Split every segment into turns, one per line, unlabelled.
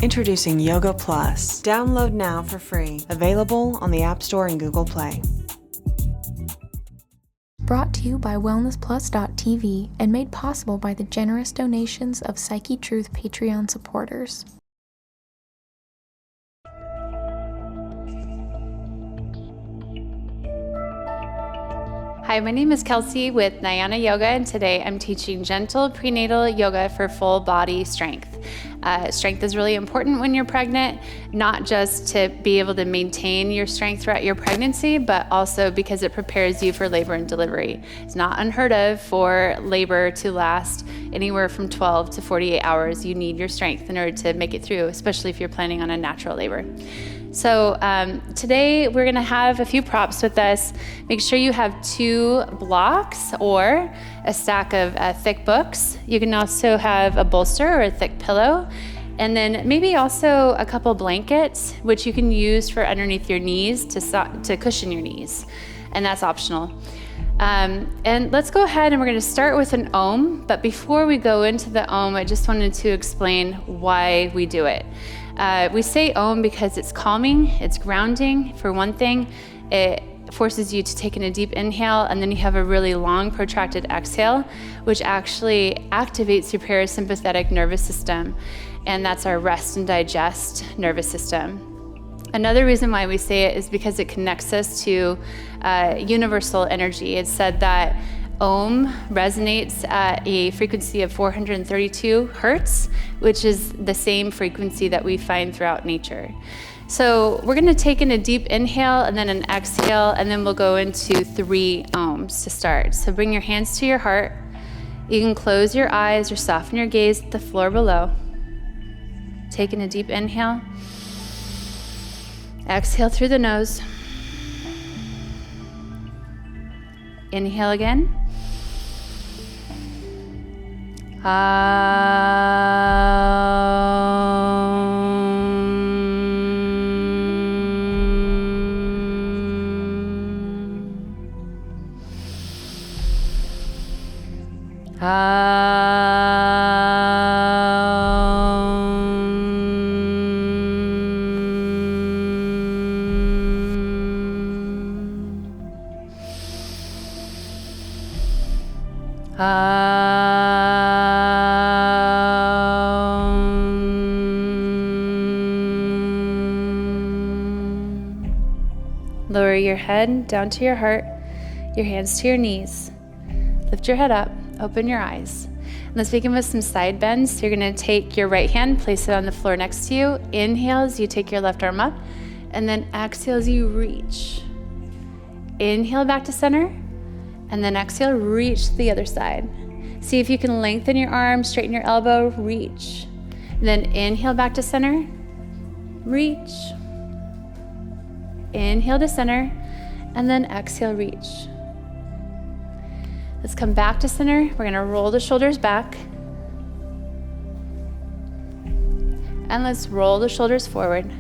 Introducing YogaPlus. Download now for free. Available on the App Store and Google Play.
Brought to you by wellnessplus.tv and made possible by the generous donations of Psychetruth Patreon supporters.
Hi, my name is Kelsy with Naiana Yoga, and today I'm teaching gentle prenatal yoga for full body strength. Strength is really important when you're pregnant, not just to be able to maintain your strength throughout your pregnancy, but also because it prepares you for labor and delivery. It's not unheard of for labor to last anywhere from 12 to 48 hours. You need your strength in order to make it through, especially if you're planning on a natural labor. So today we're gonna have a few props with us. Make sure you have 2 blocks or a stack of thick books. You can also have a bolster or a thick pillow, and then maybe also a couple blankets, which you can use for underneath your knees to cushion your knees, and that's optional. And let's go ahead and we're gonna start with an Om, but before we go into the Om, I just wanted to explain why we do it. We say Om because it's calming, it's grounding. For one thing, it forces you to take in a deep inhale, and then you have a really long protracted exhale, which actually activates your parasympathetic nervous system, and that's our rest and digest nervous system. Another reason why we say it is because it connects us to universal energy. It's said that Om resonates at a frequency of 432 hertz, which is the same frequency that we find throughout nature. So we're gonna take in a deep inhale and then an exhale, and then we'll go into 3 Oms to start. So bring your hands to your heart. You can close your eyes or soften your gaze at the floor below. Take in a deep inhale. Exhale through the nose. Inhale again. Lower your head down to your heart, your hands to your knees. Lift your head up, open your eyes. And let's begin with some side bends. So you're gonna take your right hand, place it on the floor next to you. Inhale as you take your left arm up, and then exhale as you reach. Inhale back to center, and then exhale, reach to the other side. See if you can lengthen your arm, straighten your elbow, reach. And then inhale back to center, reach. Inhale to center, and then exhale, reach. Let's come back to center. We're gonna roll the shoulders back. And let's roll the shoulders forward.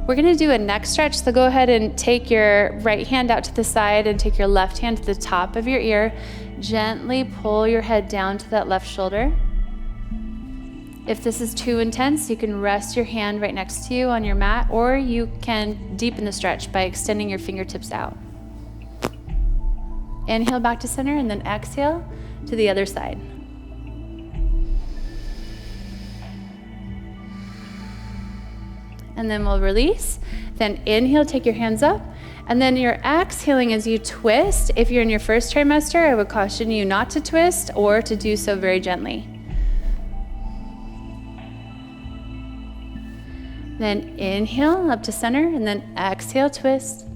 We're gonna do a neck stretch, so go ahead and take your right hand out to the side and take your left hand to the top of your ear. Gently pull your head down to that left shoulder. If this is too intense, you can rest your hand right next to you on your mat, or you can deepen the stretch by extending your fingertips out. Inhale back to center, and then exhale to the other side. And then we'll release. Then inhale, take your hands up, and then you're exhaling as you twist. If you're in your first trimester, I would caution you not to twist or to do so very gently. Then inhale up to center, and then exhale, twist.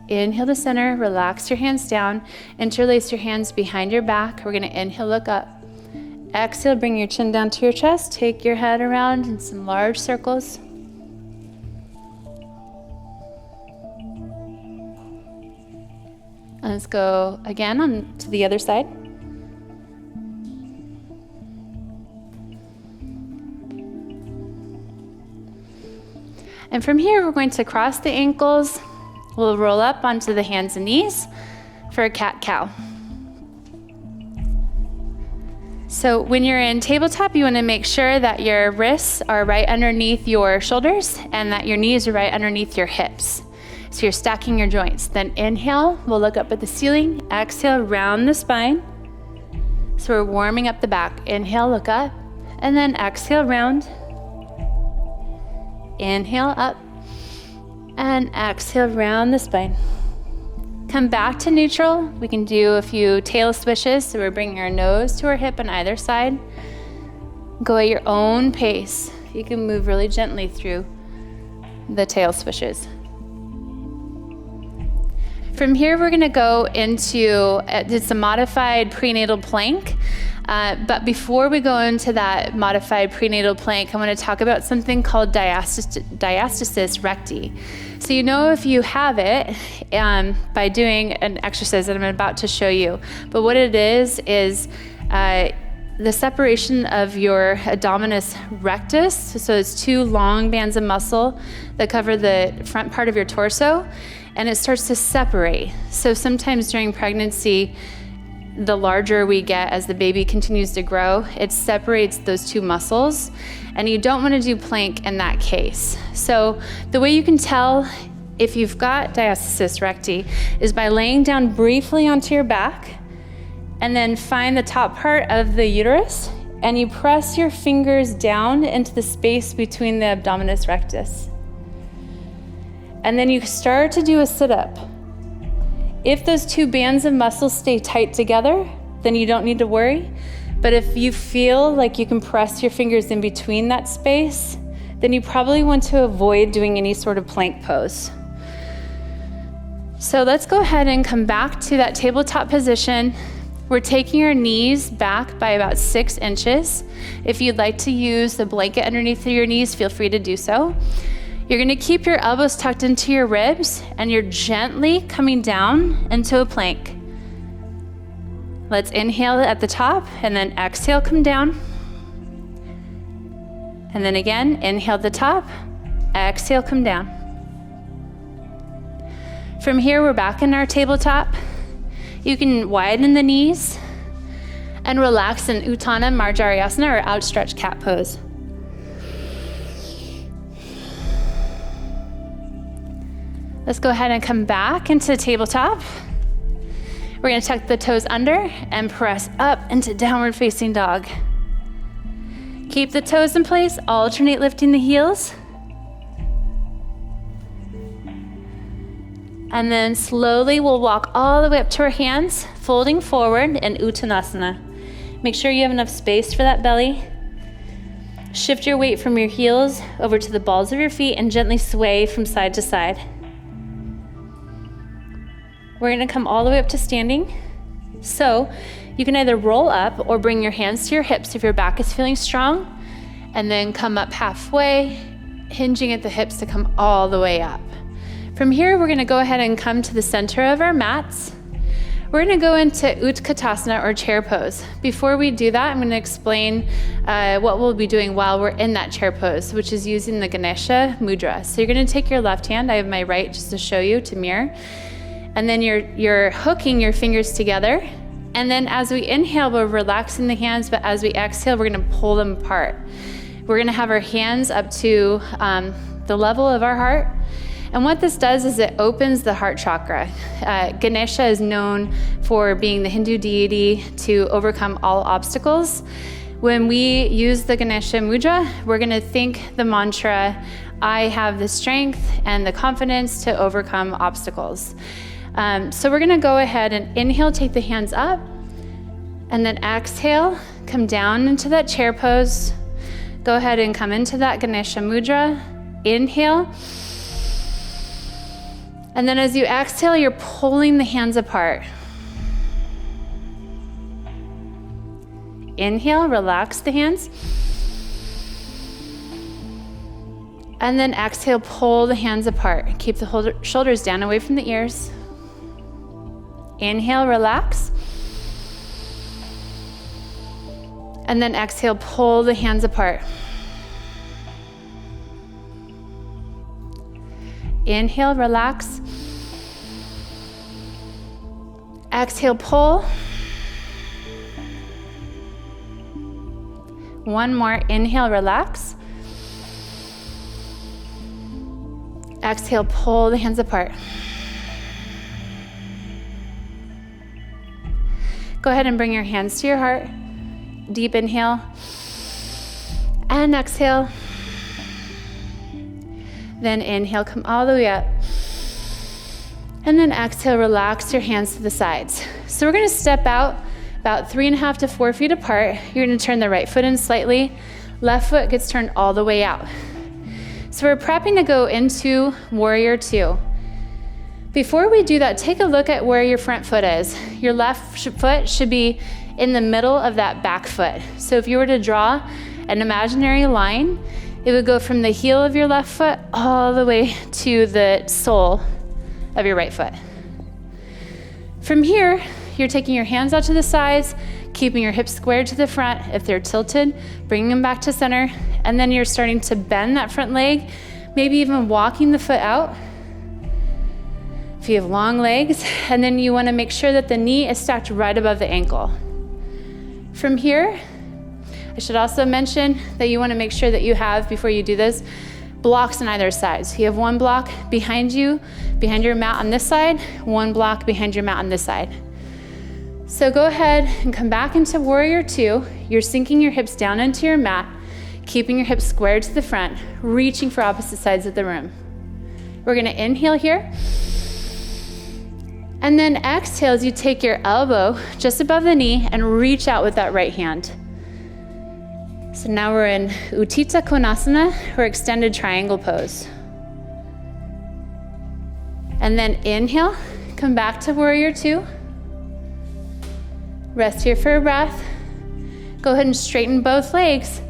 Inhale to center, relax your hands down, interlace your hands behind your back. We're gonna inhale, look up. Exhale, bring your chin down to your chest, take your head around in some large circles. And let's go again on to the other side. And from here, we're going to cross the ankles. We'll roll up onto the hands and knees for a cat-cow. So when you're in tabletop, you want to make sure that your wrists are right underneath your shoulders and that your knees are right underneath your hips. So you're stacking your joints. Then inhale, we'll look up at the ceiling. Exhale, round the spine. So we're warming up the back. Inhale, look up, and then exhale, round. Inhale, up, and exhale, round the spine. Come back to neutral. We can do a few tail swishes. So we're bringing our nose to our hip on either side. Go at your own pace. You can move really gently through the tail swishes. From here, we're gonna go into, it's a modified prenatal plank. But before we go into that modified prenatal plank, I want to talk about something called Diastasis Recti. So you know if you have it by doing an exercise that I'm about to show you. But what it is the separation of your abdominis rectus. So it's two long bands of muscle that cover the front part of your torso, and it starts to separate. So sometimes during pregnancy, the larger we get as the baby continues to grow, it separates those two muscles, and you don't want to do plank in that case. So the way you can tell if you've got diastasis recti is by laying down briefly onto your back, and then find the top part of the uterus, and you press your fingers down into the space between the abdominis rectus. And then you start to do a sit-up. If those two bands of muscles stay tight together, then you don't need to worry. But if you feel like you can press your fingers in between that space, then you probably want to avoid doing any sort of plank pose. So let's go ahead and come back to that tabletop position. We're taking our knees back by about 6 inches. If you'd like to use the blanket underneath your knees, feel free to do so. You're gonna keep your elbows tucked into your ribs, and you're gently coming down into a plank. Let's inhale at the top, and then exhale, come down. And then again, inhale at the top, exhale, come down. From here, we're back in our tabletop. You can widen the knees and relax in Uttana Marjariyasana, or outstretched cat pose. Let's go ahead and come back into tabletop. We're gonna tuck the toes under and press up into downward facing dog. Keep the toes in place, alternate lifting the heels. And then slowly we'll walk all the way up to our hands, folding forward in Uttanasana. Make sure you have enough space for that belly. Shift your weight from your heels over to the balls of your feet and gently sway from side to side. We're gonna come all the way up to standing. So you can either roll up or bring your hands to your hips if your back is feeling strong, and then come up halfway, hinging at the hips to come all the way up. From here, we're gonna go ahead and come to the center of our mats. We're gonna go into Utkatasana, or chair pose. Before we do that, I'm gonna explain what we'll be doing while we're in that chair pose, which is using the Ganesha mudra. So you're gonna take your left hand, I have my right just to show you, to mirror. And then you're hooking your fingers together. And then as we inhale, we're relaxing the hands, but as we exhale, we're gonna pull them apart. We're gonna have our hands up to the level of our heart. And what this does is it opens the heart chakra. Ganesha is known for being the Hindu deity to overcome all obstacles. When we use the Ganesha mudra, we're gonna think the mantra, I have the strength and the confidence to overcome obstacles. So we're gonna go ahead and inhale, take the hands up, and then exhale, come down into that chair pose. Go ahead and come into that Ganesha mudra. Inhale. And then as you exhale, you're pulling the hands apart. Inhale, relax the hands. And then exhale, pull the hands apart. Keep the shoulders down away from the ears. Inhale, relax. And then exhale, pull the hands apart. Inhale, relax. Exhale, pull. One more, inhale, relax. Exhale, pull the hands apart. Go ahead and bring your hands to your heart. Deep inhale. And exhale. Then inhale, come all the way up. And then exhale, relax your hands to the sides. So we're gonna step out about 3.5 to 4 feet apart. You're gonna turn the right foot in slightly. Left foot gets turned all the way out. So we're prepping to go into Warrior Two. Before we do that, take a look at where your front foot is. Your left foot should be in the middle of that back foot. So if you were to draw an imaginary line, it would go from the heel of your left foot all the way to the sole of your right foot. From here, you're taking your hands out to the sides, keeping your hips squared to the front. If they're tilted, bringing them back to center. And then you're starting to bend that front leg, maybe even walking the foot out. If you have long legs, and then you want to make sure that the knee is stacked right above the ankle. From here, I should also mention that you want to make sure that you have, before you do this, blocks on either side. So you have one block behind you, behind your mat on this side, one block behind your mat on this side. So go ahead and come back into Warrior Two. You're sinking your hips down into your mat, keeping your hips squared to the front, reaching for opposite sides of the room. We're gonna inhale here. And then exhale as you take your elbow just above the knee and reach out with that right hand. So now we're in Utthita Konasana, or extended triangle pose. And then inhale, come back to Warrior Two. Rest here for a breath. Go ahead and straighten both legs.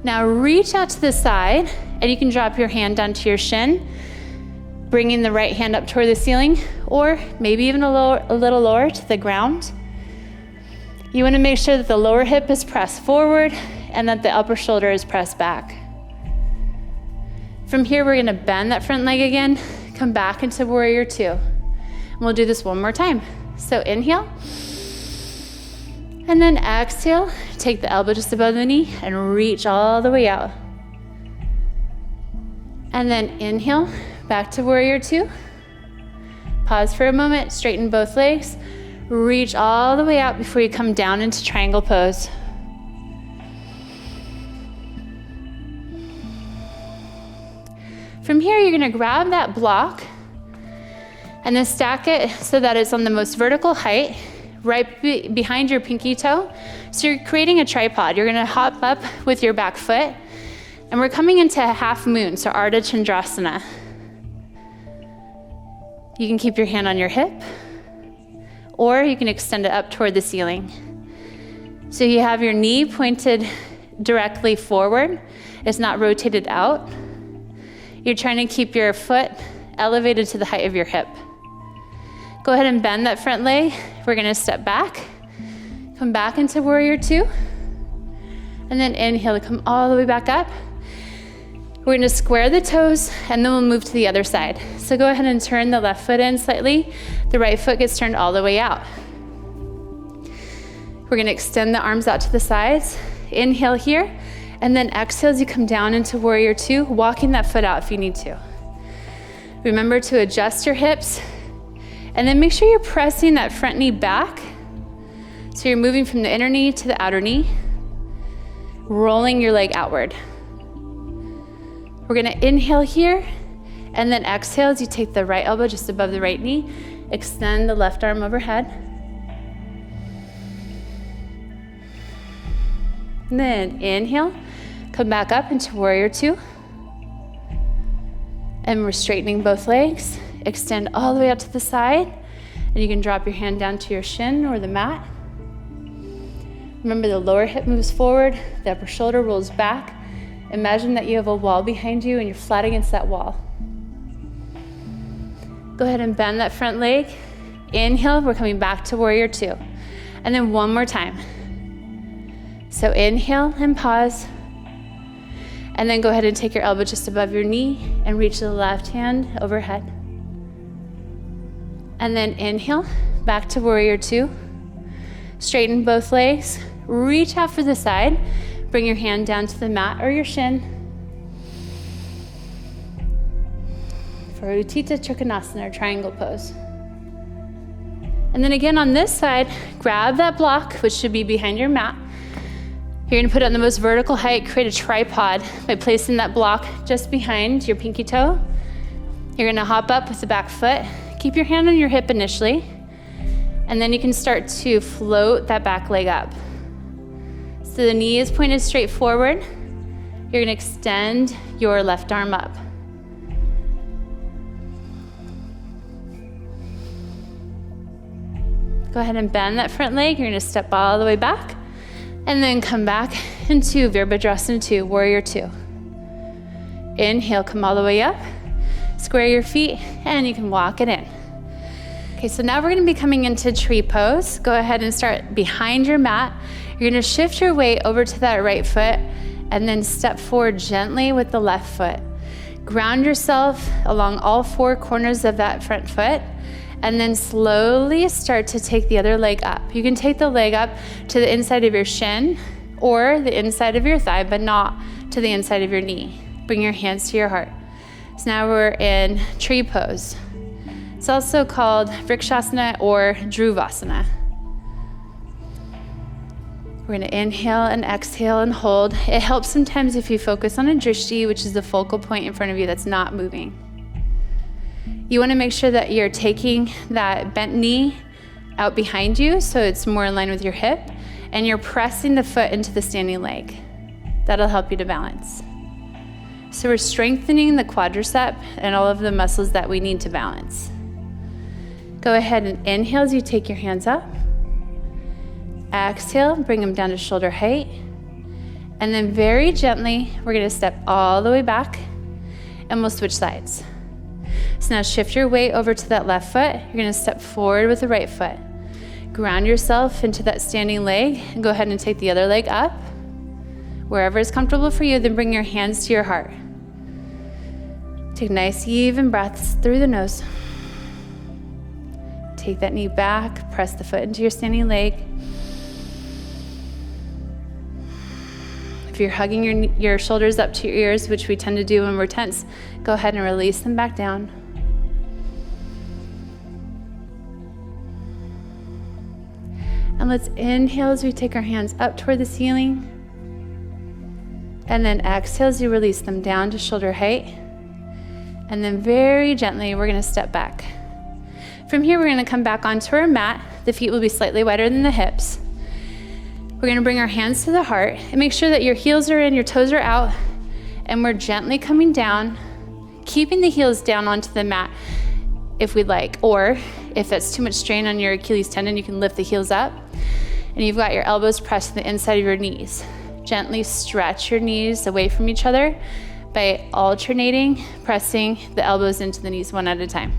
Now reach out to the side, and you can drop your hand down to your shin, bringing the right hand up toward the ceiling, or maybe even a little lower to the ground. You want to make sure that the lower hip is pressed forward and that the upper shoulder is pressed back. From here, we're going to bend that front leg again, come back into Warrior Two. And we'll do this one more time. So inhale, and then exhale, take the elbow just above the knee and reach all the way out. And then inhale, back to Warrior Two. Pause for a moment, straighten both legs, reach all the way out before you come down into triangle pose. From here, you're gonna grab that block and then stack it so that it's on the most vertical height, right behind your pinky toe. So you're creating a tripod. You're gonna hop up with your back foot, and we're coming into a half moon, so Ardha Chandrasana. You can keep your hand on your hip, or you can extend it up toward the ceiling. So you have your knee pointed directly forward. It's not rotated out. You're trying to keep your foot elevated to the height of your hip. Go ahead and bend that front leg. We're gonna step back, come back into Warrior Two, and then inhale to come all the way back up. We're gonna square the toes, and then we'll move to the other side. So go ahead and turn the left foot in slightly. The right foot gets turned all the way out. We're gonna extend the arms out to the sides. Inhale here, and then exhale as you come down into Warrior Two, walking that foot out if you need to. Remember to adjust your hips, and then make sure you're pressing that front knee back. So you're moving from the inner knee to the outer knee, rolling your leg outward. We're gonna inhale here, and then exhale as you take the right elbow just above the right knee, extend the left arm overhead. And then inhale, come back up into Warrior Two. And we're straightening both legs. Extend all the way out to the side, and you can drop your hand down to your shin or the mat. Remember, the lower hip moves forward, the upper shoulder rolls back. Imagine that you have a wall behind you and you're flat against that wall. Go ahead and bend that front leg. Inhale, we're coming back to Warrior Two. And then one more time. So inhale and pause. And then go ahead and take your elbow just above your knee and reach the left hand overhead. And then inhale, back to Warrior Two. Straighten both legs, reach out for the side, Bring your hand down to the mat or your shin. For Utthita Trikonasana, or triangle pose. And then again on this side, grab that block, which should be behind your mat. You're gonna put it on the most vertical height, create a tripod by placing that block just behind your pinky toe. You're gonna hop up with the back foot. Keep your hand on your hip initially, and then you can start to float that back leg up. So the knee is pointed straight forward. You're gonna extend your left arm up. Go ahead and bend that front leg. You're gonna step all the way back and then come back into Virabhadrasana 2, Warrior 2. Inhale, come all the way up. Square your feet and you can walk it in. Okay, so now we're gonna be coming into tree pose. Go ahead and start behind your mat. You're gonna shift your weight over to that right foot and then step forward gently with the left foot. Ground yourself along all four corners of that front foot, and then slowly start to take the other leg up. You can take the leg up to the inside of your shin or the inside of your thigh, but not to the inside of your knee. Bring your hands to your heart. So now we're in tree pose. It's also called Vrikshasana or Dhruvasana. We're gonna inhale and exhale and hold. It helps sometimes if you focus on a drishti, which is the focal point in front of you that's not moving. You wanna make sure that you're taking that bent knee out behind you so it's more in line with your hip, and you're pressing the foot into the standing leg. That'll help you to balance. So we're strengthening the quadricep and all of the muscles that we need to balance. Go ahead and inhale as you take your hands up. Exhale, bring them down to shoulder height. And then very gently, we're gonna step all the way back and we'll switch sides. So now shift your weight over to that left foot. You're gonna step forward with the right foot. Ground yourself into that standing leg and go ahead and take the other leg up. Wherever is comfortable for you, then bring your hands to your heart. Take nice even breaths through the nose. Take that knee back, press the foot into your standing leg. If you're hugging your shoulders up to your ears, which we tend to do when we're tense, go ahead and release them back down. And let's inhale as we take our hands up toward the ceiling. And then exhale as you release them down to shoulder height. And then very gently, we're gonna step back. From here, we're gonna come back onto our mat. The feet will be slightly wider than the hips. We're gonna bring our hands to the heart and make sure that your heels are in, your toes are out, and we're gently coming down, keeping the heels down onto the mat if we'd like, or if that's too much strain on your Achilles tendon, you can lift the heels up, and you've got your elbows pressed to the inside of your knees. Gently stretch your knees away from each other by alternating, pressing the elbows into the knees one at a time.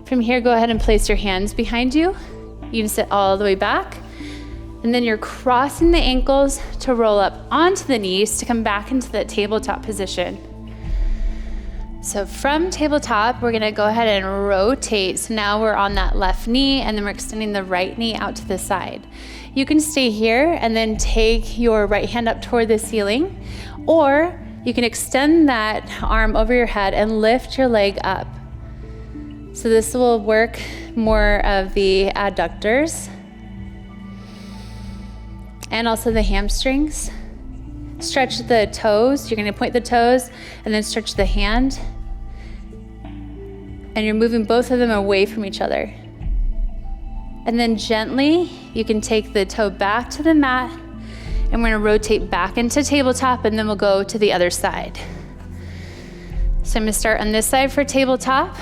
From here, go ahead and place your hands behind you. You can sit all the way back. And then you're crossing the ankles to roll up onto the knees to come back into that tabletop position. So from tabletop, we're gonna go ahead and rotate. So now we're on that left knee, and then we're extending the right knee out to the side. You can stay here and then take your right hand up toward the ceiling, or you can extend that arm over your head and lift your leg up. So this will work more of the adductors and also the hamstrings. Stretch the toes. You're gonna point the toes and then stretch the hand. And you're moving both of them away from each other. And then gently, you can take the toe back to the mat, and we're gonna rotate back into tabletop, and then we'll go to the other side. So I'm gonna start on this side for tabletop.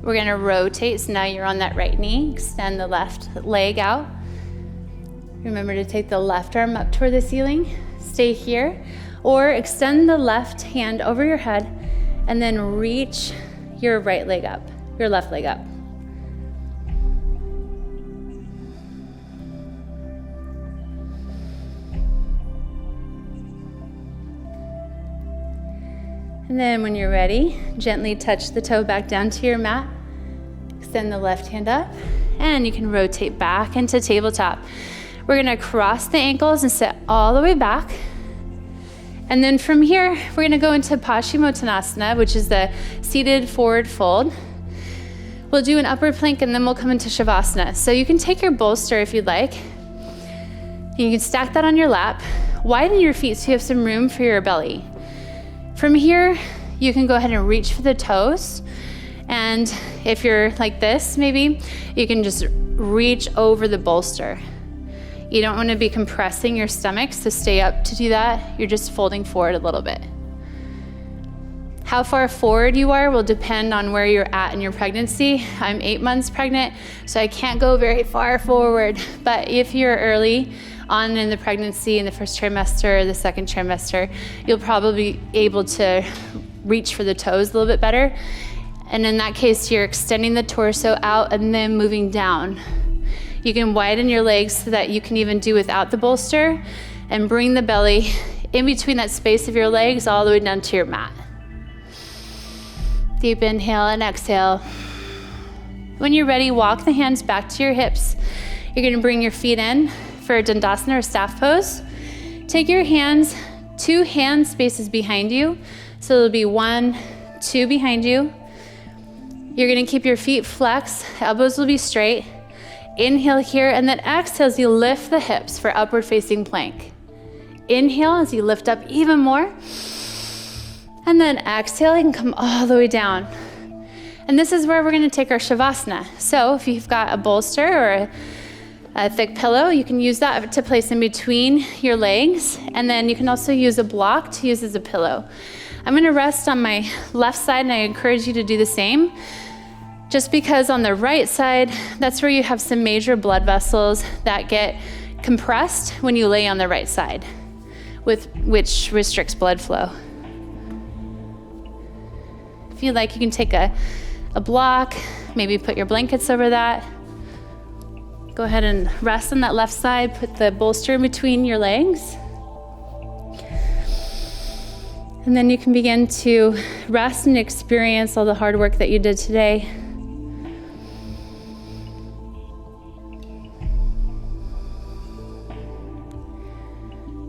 We're gonna rotate, so now you're on that right knee. Extend the left leg out. Remember to take the left arm up toward the ceiling. Stay here, or extend the left hand over your head, and then reach your right leg up, your left leg up. And then when you're ready, gently touch the toe back down to your mat. Extend the left hand up, and you can rotate back into tabletop. We're gonna cross the ankles and sit all the way back. And then from here, we're gonna go into Paschimottanasana, which is the seated forward fold. We'll do an upward plank and then we'll come into Shavasana. So you can take your bolster if you'd like. You can stack that on your lap. Widen your feet so you have some room for your belly. From here, you can go ahead and reach for the toes. And if you're like this, maybe, you can just reach over the bolster. You don't want to be compressing your stomach, so stay up to do that. You're just folding forward a little bit. How far forward you are will depend on where you're at in your pregnancy. I'm 8 months pregnant, so I can't go very far forward. But if you're early on in the pregnancy, in the first trimester or the second trimester, you'll probably be able to reach for the toes a little bit better. And in that case, you're extending the torso out and then moving down. You can widen your legs so that you can even do without the bolster and bring the belly in between that space of your legs all the way down to your mat. Deep inhale and exhale. When you're ready, walk the hands back to your hips. You're gonna bring your feet in for Dandasana or staff pose. Take your hands, 2 hand spaces behind you. So there'll be 1, 2 behind you. You're gonna keep your feet flexed, elbows will be straight. Inhale here, and then exhale as you lift the hips for upward facing plank. Inhale as you lift up even more. And then exhale, you can come all the way down. And this is where we're gonna take our Shavasana. So if you've got a bolster or a thick pillow, you can use that to place in between your legs. And then you can also use a block to use as a pillow. I'm gonna rest on my left side, and I encourage you to do the same. Just because on the right side, that's where you have some major blood vessels that get compressed when you lay on the right side, which restricts blood flow. If you like, you can take a block, maybe put your blankets over that. Go ahead and rest on that left side, put the bolster in between your legs. And then you can begin to rest and experience all the hard work that you did today.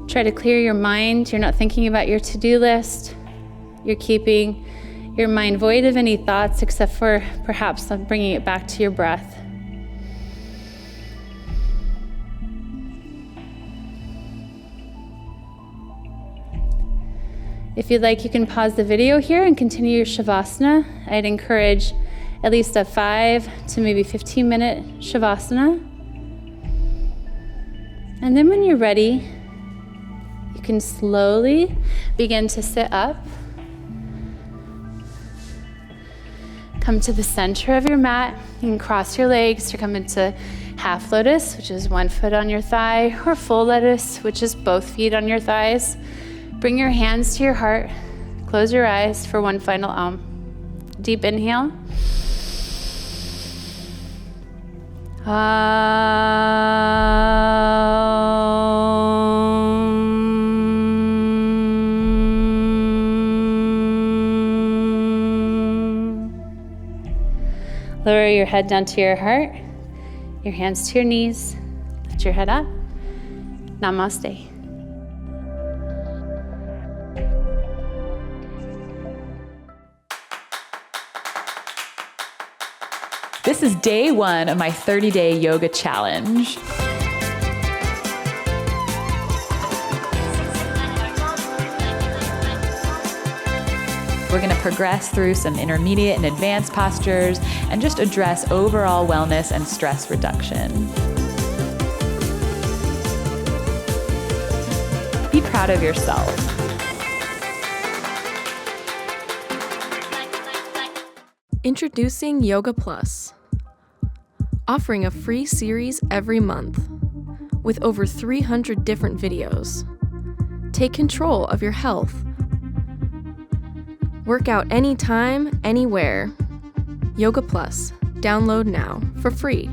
Try to clear your mind. You're not thinking about your to-do list. You're keeping your mind void of any thoughts except for perhaps bringing it back to your breath. If you'd like, you can pause the video here and continue your Shavasana. I'd encourage at least a 5 to maybe 15-minute Shavasana. And then when you're ready, you can slowly begin to sit up. Come to the center of your mat. You can cross your legs to come into half lotus, which is 1 foot on your thigh, or full lotus, which is both feet on your thighs. Bring your hands to your heart. Close your eyes for one final Om. Deep inhale. Lower your head down to your heart, your hands to your knees, lift your head up. Namaste.
This is day 1 of my 30-day yoga challenge. We're going to progress through some intermediate and advanced postures and just address overall wellness and stress reduction. Be proud of yourself.
Introducing YogaPlus, offering a free series every month with over 300 different videos. Take control of your health. Work out anytime, anywhere. YogaPlus. Download now for free.